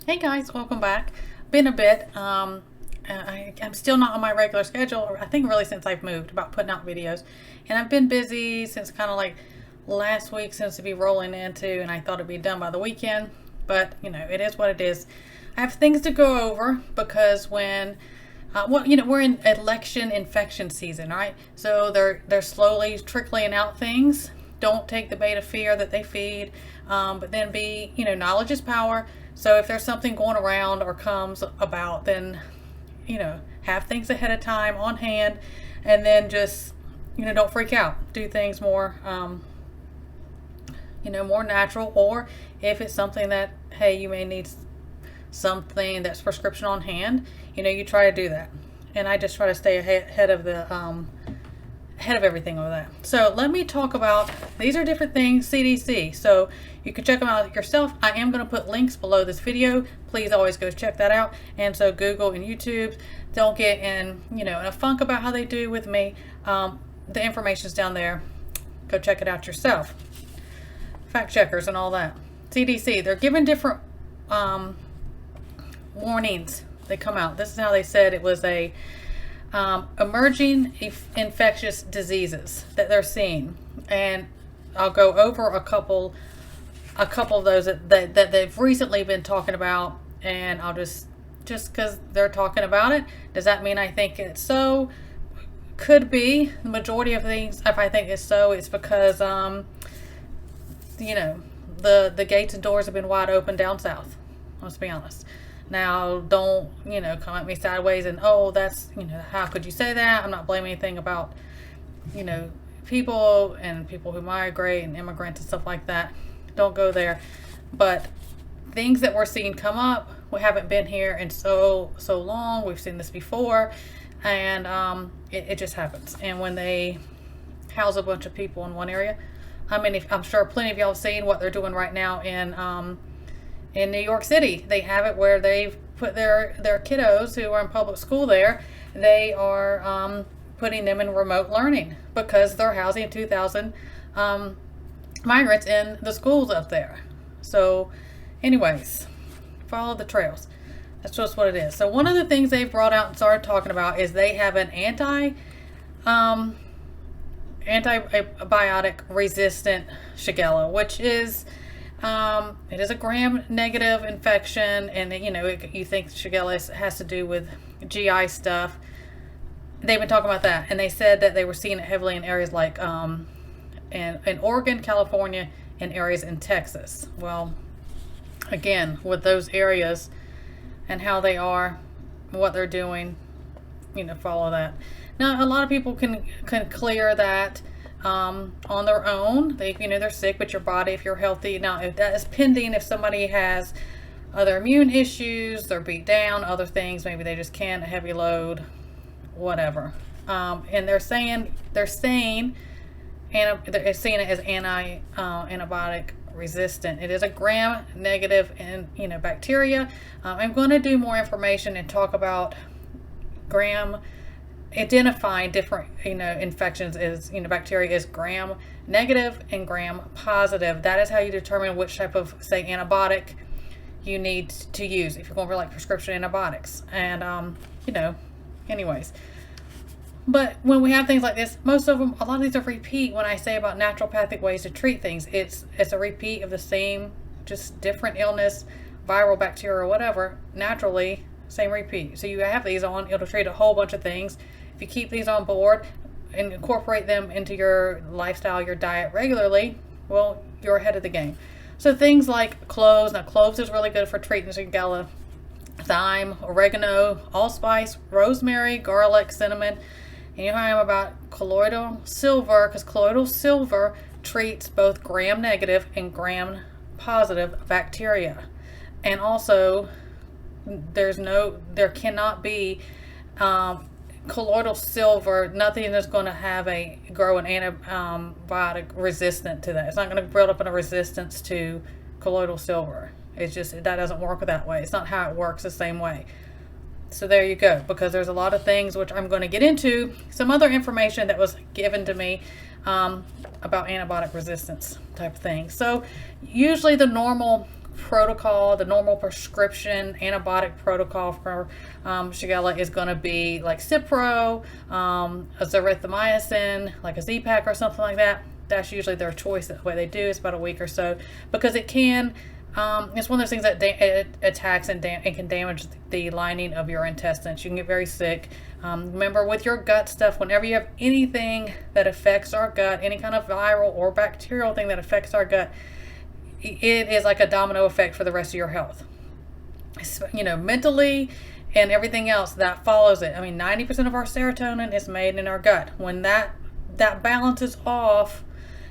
Hey guys, welcome back. Been a bit. I'm still not on my regular schedule. I think really since I've moved about putting out videos, and I've been busy since kind of like last week seems to be rolling into, and I thought it'd be done by the weekend. But it is what it is. I have things to go over because we're in election infection season, right? So they're slowly trickling out things. Don't take the bait of fear that they feed, but then knowledge is power. So if there's something going around or comes about, then have things ahead of time on hand, and then just don't freak out. Do things more more natural, or if it's something that, hey, you may need something that's prescription on hand, you try to do that. And I just try to stay ahead of everything over that. So let me talk about, these are different things, CDC. So you can check them out yourself. I am going to put links below this video. Please always go check that out. And so Google and YouTube, don't get in a funk about how they do with me. The information's down there. Go check it out yourself. Fact checkers and all that. CDC, they're given different warnings. They come out. This is how they said it was a emerging infectious diseases that they're seeing, and I'll go over a couple of those that they've recently been talking about, and I'll just because they're talking about it, does that mean I think it's so? Could be. The majority of things, if I think it's so, it's because the gates and doors have been wide open down south. Let's be honest. Now, don't, come at me sideways and, oh, that's, how could you say that? I'm not blaming anything about, people and people who migrate and immigrants and stuff like that. Don't go there. But things that we're seeing come up, we haven't been here in so long. We've seen this before, and it just happens. And when they house a bunch of people in one area, I'm sure plenty of y'all have seen what they're doing right now in New York City. They have it where they've put their kiddos who are in public school there, they are putting them in remote learning because they're housing 2,000 migrants in the schools up there. So anyways, follow the trails. That's just what it is. So one of the things they've brought out and started talking about is they have an antibiotic resistant Shigella, which is it is a gram-negative infection, and you think Shigella has to do with GI stuff. They've been talking about that, and they said that they were seeing it heavily in areas like in Oregon, California, and areas in Texas. Well, again, with those areas and how they are, what they're doing, follow that. Now, a lot of people can clear that on their own. They're sick, but your body, if you're healthy, now if that is pending, if somebody has other immune issues, they're beat down, other things, maybe they just can't, a heavy load, whatever. And they're saying seeing it as antibiotic resistant. It is a gram-negative and bacteria. I'm going to do more information and talk about identifying different infections is bacteria is gram negative and gram positive. That is how you determine which type of, say, antibiotic you need to use if you're going for like prescription antibiotics. And anyways, but when we have things like this, most of them, a lot of these are repeat. When I say about naturopathic ways to treat things, it's a repeat of the same, just different illness, viral, bacteria, or whatever, naturally same repeat. So you have these on, it'll treat a whole bunch of things. If you keep these on board and incorporate them into your lifestyle, your diet regularly, well, you're ahead of the game. So things like cloves. Now, cloves is really good for treating Shigella. Thyme, oregano, allspice, rosemary, garlic, cinnamon. And how I am about colloidal silver, because colloidal silver treats both gram-negative and gram-positive bacteria. And also, there cannot be colloidal silver, nothing is going to grow an antibiotic resistant to that. It's not going to build up a resistance to colloidal silver. It's just, that doesn't work that way. It's not how it works the same way. So there you go, because there's a lot of things which I'm going to get into, some other information that was given to me about antibiotic resistance type of thing. So usually the normal protocol, the normal prescription antibiotic protocol for Shigella is going to be like Cipro, azithromycin, like a Z-Pak or something like that. That's usually their choice. The way they do is about a week or so, because it can. It's one of those things that it attacks and can damage the lining of your intestines. You can get very sick. Remember, with your gut stuff, whenever you have anything that affects our gut, any kind of viral or bacterial thing that affects our gut, it is like a domino effect for the rest of your health. Mentally and everything else that follows it. I mean, 90% of our serotonin is made in our gut. When that balance is off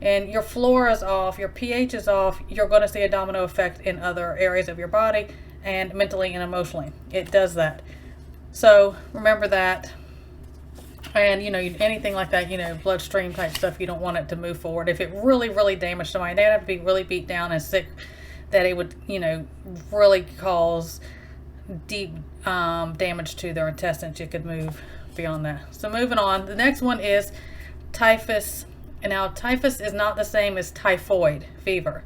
and your flora is off, your pH is off, you're going to see a domino effect in other areas of your body, and mentally and emotionally. It does that. So remember that. And, anything like that, bloodstream type stuff, you don't want it to move forward. If it really, really damaged somebody, they'd have to be really beat down and sick that it would, really cause deep damage to their intestines. You could move beyond that. So moving on, the next one is typhus. And now typhus is not the same as typhoid fever.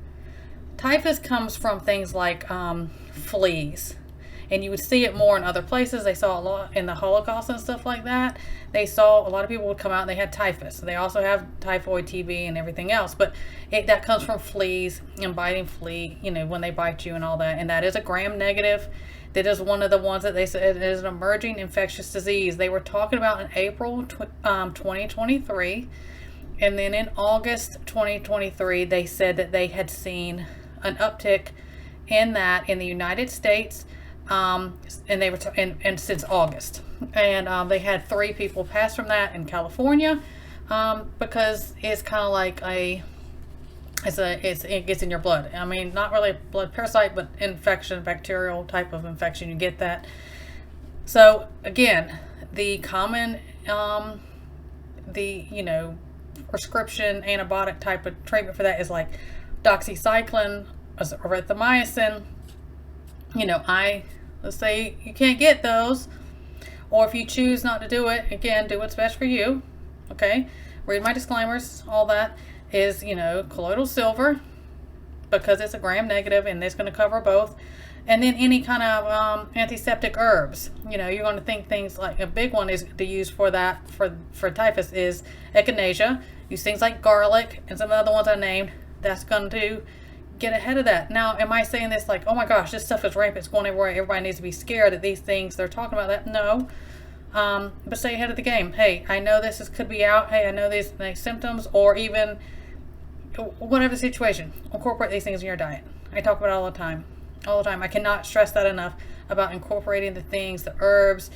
Typhus comes from things like fleas. And you would see it more in other places. They saw a lot in the Holocaust and stuff like that. They saw a lot of people would come out and they had typhus. They also have typhoid, TB, and everything else. But that comes from fleas and biting flea, when they bite you and all that. And that is a gram negative. That is one of the ones that they said is an emerging infectious disease. They were talking about in April 2023. And then in August 2023, they said that they had seen an uptick in that in the United States. And they were and since August, and they had 3 people pass from that in California, because it's kind of like it gets in your blood. I mean, not really a blood parasite, but infection, bacterial type of infection. You get that. So again, the common prescription antibiotic type of treatment for that is like doxycycline, erythromycin. Let's say you can't get those, or if you choose not to do it, again, do what's best for you. Okay, read my disclaimers. All that is, colloidal silver, because it's a gram negative, and it's going to cover both. And then any kind of antiseptic herbs. You're going to think things like a big one is to use for that for typhus is echinacea. Use things like garlic and some of the other ones I named. That's going to get ahead of that. Now, am I saying this like, oh my gosh, this stuff is rampant, it's going everywhere, everybody needs to be scared that these things they're talking about that? No. But stay ahead of the game. Hey, I know this could be out. Hey, I know these symptoms, or even whatever the situation. Incorporate these things in your diet. I talk about it all the time. I cannot stress that enough about incorporating the things, the herbs,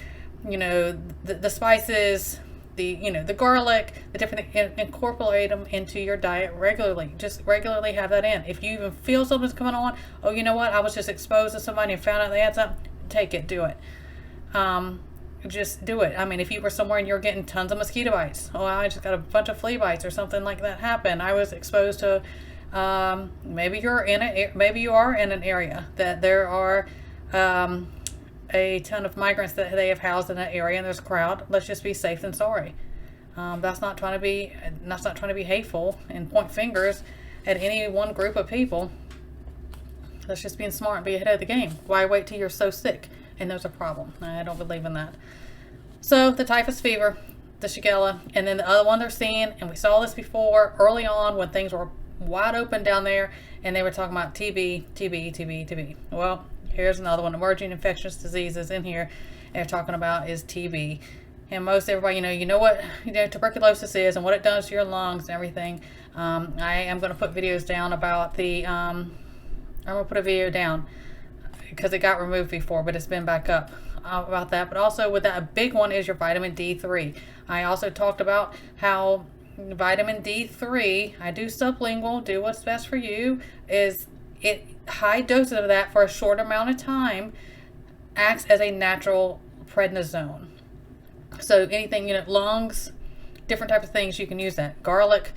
the spices, the garlic, the different things. Incorporate them into your diet regularly. Just regularly have that in. If you even feel something's coming on, oh, you know what? I was just exposed to somebody and found out they had something. Take it. Do it. Just do it. I mean, if you were somewhere and you're getting tons of mosquito bites, oh, I just got a bunch of flea bites or something like that happen. I was exposed to. Maybe you are in an area that there are a ton of migrants that they have housed in that area, and there's a crowd. Let's just be safe than sorry. That's not trying to be hateful and point fingers at any one group of people. That's just being smart and be ahead of the game. Why wait till you're so sick and there's a problem? I don't believe in that. So the typhus fever, the Shigella, and then the other one they're seeing, and we saw this before early on when things were wide open down there, and they were talking about TB. Well, here's another one. Emerging infectious diseases in here they're talking about is TB. And most everybody, you know what tuberculosis is and what it does to your lungs and everything. I am going to put videos down about I'm going to put a video down because it got removed before, but it's been back up about that. But also with that, a big one is your vitamin D3. I also talked about how vitamin D3, I do sublingual, do what's best for you, is high doses of that for a short amount of time acts as a natural prednisone. So anything, lungs, different types of things, you can use that. Garlic,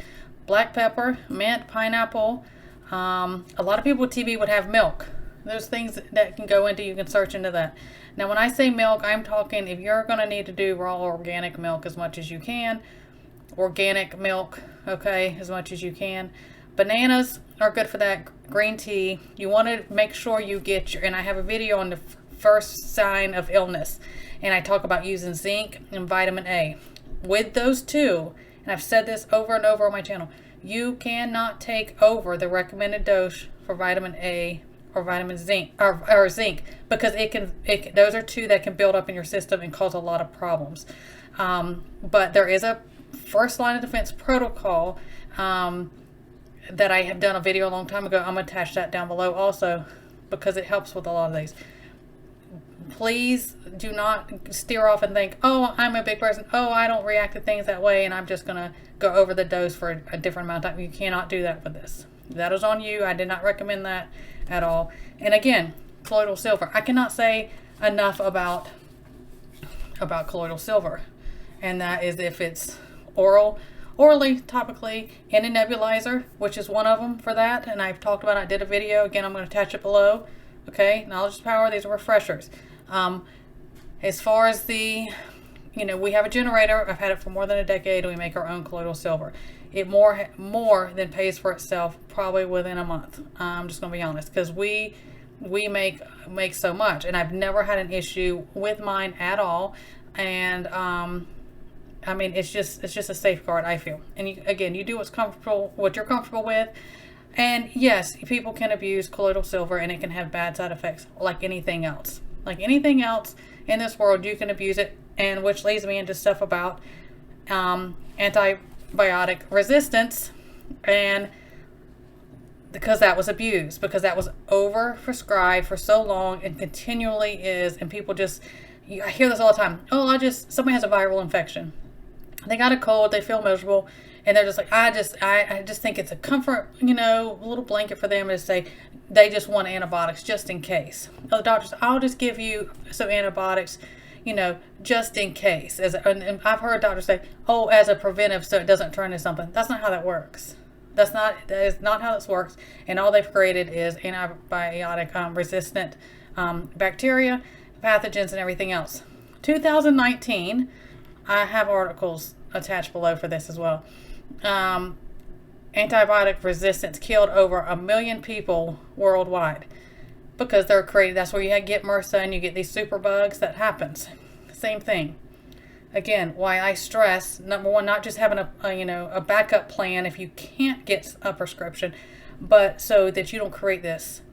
black pepper, mint, pineapple. A lot of people with TB would have milk. There's things that can go into, you can search into that. Now when I say milk, I'm talking if you're going to need to do raw organic milk as much as you can. Organic milk, okay, as much as you can. Bananas are good for that. Green tea. You want to make sure you get and I have a video on the first sign of illness, and I talk about using zinc and vitamin A. With those two, and I've said this over and over on my channel, you cannot take over the recommended dose for vitamin A or vitamin zinc or zinc, because those are two that can build up in your system and cause a lot of problems. But there is a first line of defense protocol that I have done a video a long time ago. I'm going to attach that down below also, because it helps with a lot of these. Please do not steer off and think, oh, I'm a big person. Oh, I don't react to things that way, and I'm just going to go over the dose for a different amount of time. You cannot do that with this. That is on you. I did not recommend that at all. And again, colloidal silver. I cannot say enough about colloidal silver. And that is if it's orally, topically, in a nebulizer, which is one of them for that. And I've talked about it. I did a video. Again, I'm going to attach it below. Okay, knowledge is power. These are refreshers. As far as we have a generator. I've had it for more than a decade. We make our own colloidal silver. It more than pays for itself probably within a month. I'm just going to be honest, because we make so much, and I've never had an issue with mine at all. And I mean, it's just a safeguard, I feel. And you do what you're comfortable with. And yes, people can abuse colloidal silver, and it can have bad side effects, like anything else. Like anything else in this world, you can abuse it, and which leads me into stuff about antibiotic resistance, and because that was abused, because that was overprescribed for so long and continually is, and people I hear this all the time. Oh, somebody has a viral infection. They got a cold, they feel miserable, and they're just like, I just think it's a comfort, little blanket for them to say they just want antibiotics just in case. The doctors, I'll just give you some antibiotics, just in case. And I've heard doctors say, oh, as a preventive, so it doesn't turn into something. That's not how that works. That is not how this works. And all they've created is antibiotic resistant bacteria, pathogens, and everything else. 2019, I have articles attached below for this as well. Antibiotic resistance killed over 1 million people worldwide, because they're created. That's where you get MRSA and you get these super bugs. That happens. Same thing. Again, why I stress, number one, not just having a backup plan if you can't get a prescription, but so that you don't create this.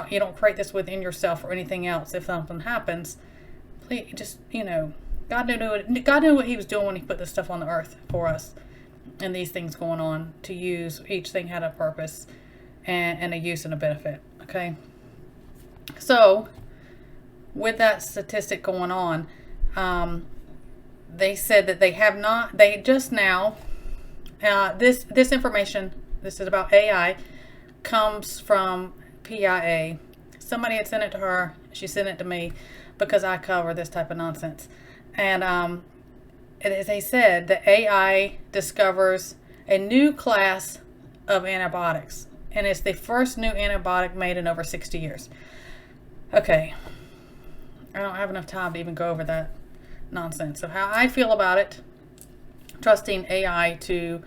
You don't create this within yourself or anything else. If something happens, please just God knew what He was doing when He put this stuff on the earth for us, and these things going on to use. Each thing had a purpose and a use and a benefit. Okay. So, with that statistic going on, they said that they just now, this information, this is about AI, comes from PIA. Somebody had sent it to her. She sent it to me because I cover this type of nonsense. And as they said, the AI discovers a new class of antibiotics. And it's the first new antibiotic made in over 60 years. Okay, I don't have enough time to even go over that nonsense. So how I feel about it, trusting AI AI to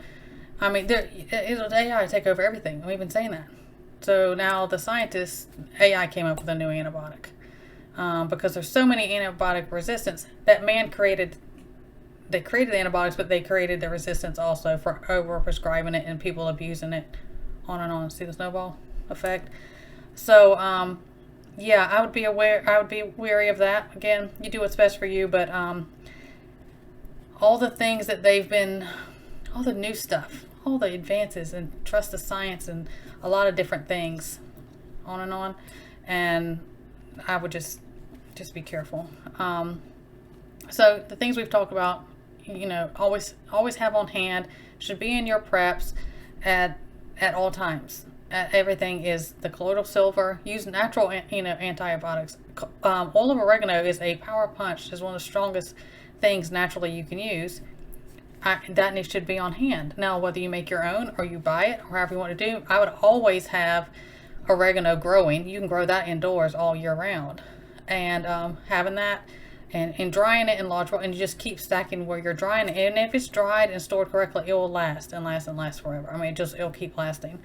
take over everything. We've been saying that. So now the scientists, AI came up with a new antibiotic. Because there's so many antibiotic resistance that man created. They created antibiotics, but they created the resistance also for over-prescribing it and people abusing it, on and on. See the snowball effect? So, yeah, I would be wary of that. Again, you do what's best for you, but all the things that all the new stuff, all the advances, and trust the science and a lot of different things, on and on. And I would just be careful. So the things we've talked about, always have on hand, should be in your preps at all times. Everything is the colloidal silver. Use natural, antibiotics. Oil of oregano is a power punch. It's one of the strongest things naturally you can use. That should be on hand. Now, whether you make your own or you buy it, or however you want to do, I would always have oregano growing. You can grow that indoors all year round, and having that, and drying it in large volume, and you just keep stacking where you're drying it. And if it's dried and stored correctly, it will last and last and last forever. I mean, it'll keep lasting.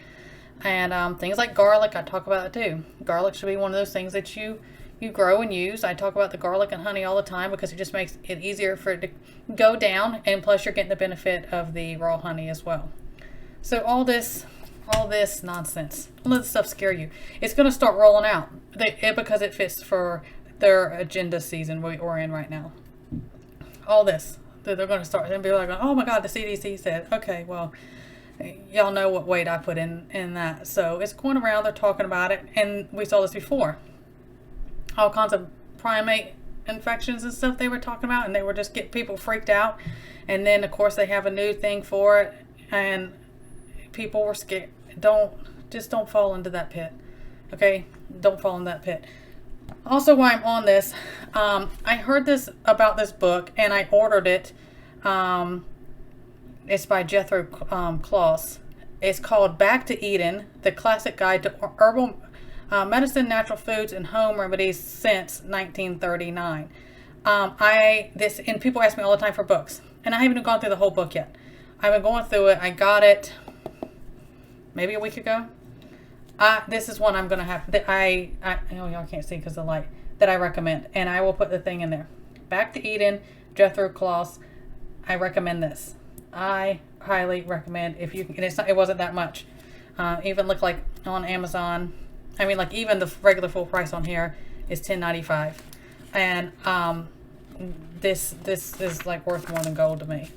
And things like garlic, I talk about it too. Garlic should be one of those things that you grow and use. I talk about the garlic and honey all the time because it just makes it easier for it to go down, and plus you're getting the benefit of the raw honey as well. So all this nonsense, don't let this stuff scare you. It's going to start rolling out because it fits for their agenda season we're in right now. All this, they're going to start and be like, oh my God, the CDC said, okay, well, y'all know what weight I put in that. So it's going around, they're talking about it, and we saw this before. All kinds of primate infections and stuff they were talking about, and they were just getting people freaked out. And then, of course, they have a new thing for it, and people were scared. Don't fall into that pit. Okay? Don't fall in that pit. Also, while I'm on this, I heard about this book, and I ordered it. It's by Jethro Kloss. It's called Back to Eden, the classic guide to herbal medicine, natural foods, and home remedies since 1939. And people ask me all the time for books, and I haven't even gone through the whole book yet. I've been going through it. I got it maybe a week ago. This is one I'm going to have. Y'all can't see because of the light. That I recommend, and I will put the thing in there. Back to Eden, Jethro Kloss. I recommend this. I highly recommend if you. And it wasn't that much. Even look like on Amazon. I mean, like even the regular full price on here is $10.95, and this is like worth more than gold to me.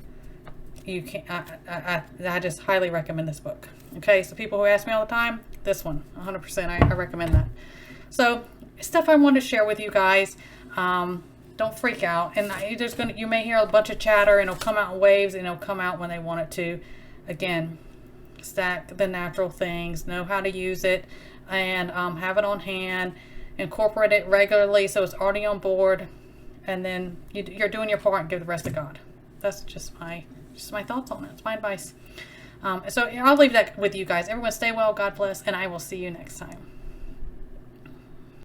You can't. I just highly recommend this book. Okay, so people who ask me all the time, this one, 100%, I recommend that. So stuff I wanted to share with you guys. Don't freak out, and you may hear a bunch of chatter, and it'll come out in waves, and it'll come out when they want it to. Again, stack the natural things, know how to use it, and have it on hand, incorporate it regularly so it's already on board, and then you're doing your part and give the rest to God. That's just my thoughts on it. It's my advice. So I'll leave that with you guys. Everyone stay well, God bless, and I will see you next time.